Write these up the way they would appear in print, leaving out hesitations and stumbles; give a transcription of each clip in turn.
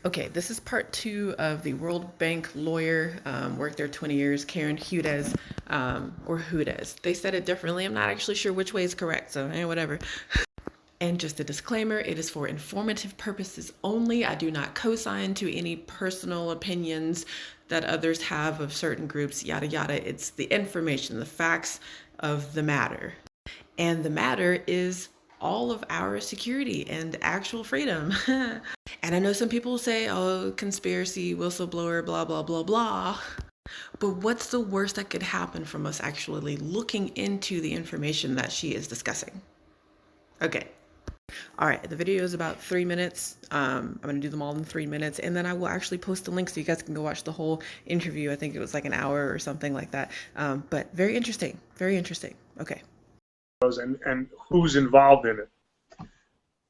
Okay, this is part two of the World Bank lawyer, worked there 20 years, Karen Hudes, or Hudes. They said it differently. I'm not actually sure which way is correct, so whatever. And just a disclaimer, it is for informative purposes only. I do not co-sign to any personal opinions that others have of certain groups, yada yada. It's the information, the facts of the matter. And the matter is all of our security and actual freedom. And I know some people say, oh, conspiracy, whistleblower, blah, blah, blah, blah. But what's the worst that could happen from us actually looking into the information that she is discussing? Okay. All right, the video is about 3 minutes. I'm going to do them all in 3 minutes, and then I will actually post a link so you guys can go watch the whole interview. I think it was like an hour or something like that. But very interesting, very interesting. Okay. And who's involved in it?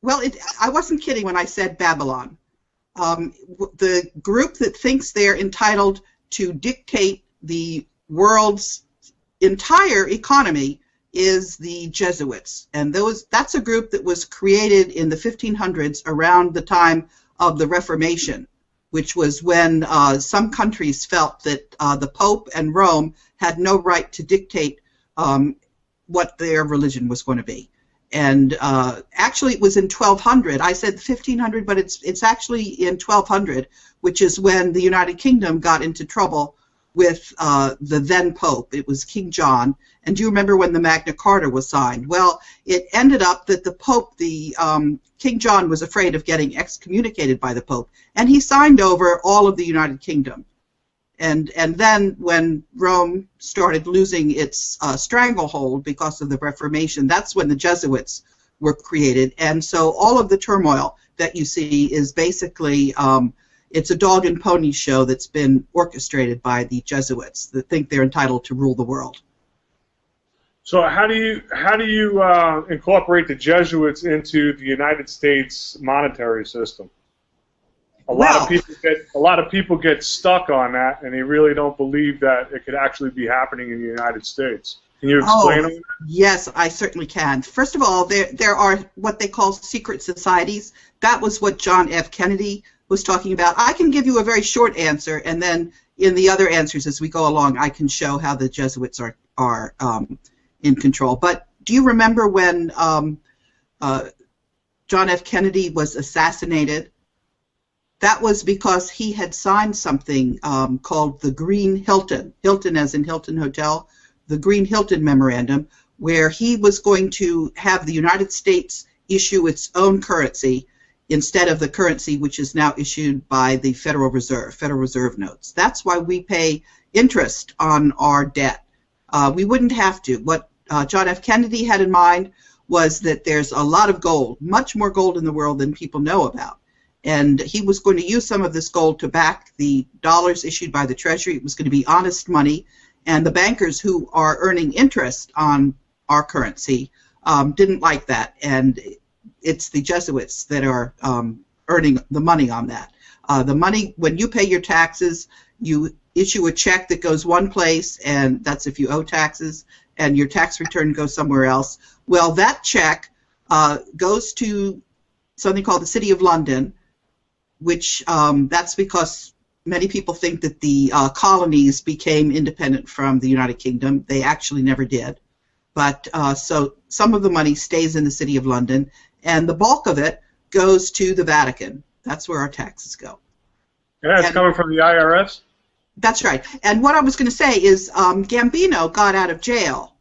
Well, I wasn't kidding when I said Babylon. The group that thinks they're entitled to dictate the world's entire economy is the Jesuits. And that's a group that was created in the 1500s around the time of the Reformation, which was when some countries felt that the Pope and Rome had no right to dictate what their religion was going to be. And actually, it was in 1200. I said 1500, but it's actually in 1200, which is when the United Kingdom got into trouble with the then Pope. It was King John. And do you remember when the Magna Carta was signed? Well, it ended up that the Pope, King John, was afraid of getting excommunicated by the Pope, and he signed over all of the United Kingdom. And then when Rome started losing its stranglehold because of the Reformation, that's when the Jesuits were created. And so all of the turmoil that you see is basically, it's a dog and pony show that's been orchestrated by the Jesuits that think they're entitled to rule the world. So how do you incorporate the Jesuits into the United States monetary system? A lot of people get stuck on that, and they really don't believe that it could actually be happening in the United States. Can you explain it? Yes, I certainly can. First of all, there are what they call secret societies. That was what John F. Kennedy was talking about. I can give you a very short answer, and then in the other answers as we go along, I can show how the Jesuits are in control. But do you remember when John F. Kennedy was assassinated? That was because he had signed something called the Green Hilton, Hilton as in Hilton Hotel, the Green Hilton Memorandum, where he was going to have the United States issue its own currency instead of the currency which is now issued by the Federal Reserve notes. That's why we pay interest on our debt. We wouldn't have to. What John F. Kennedy had in mind was that there's a lot of gold, much more gold in the world than people know about. And he was going to use some of this gold to back the dollars issued by the Treasury. It was going to be honest money. And the bankers who are earning interest on our currency didn't like that. And it's the Jesuits that are earning the money on that. The money, when you pay your taxes, you issue a check that goes one place, and that's if you owe taxes, and your tax return goes somewhere else. Well, that check goes to something called the City of London, which that's because many people think that the colonies became independent from the United Kingdom. They actually never did. But so some of the money stays in the City of London, and the bulk of it goes to the Vatican. That's where our taxes go. Yeah, it's coming from the IRS? That's right. And what I was going to say is Gambino got out of jail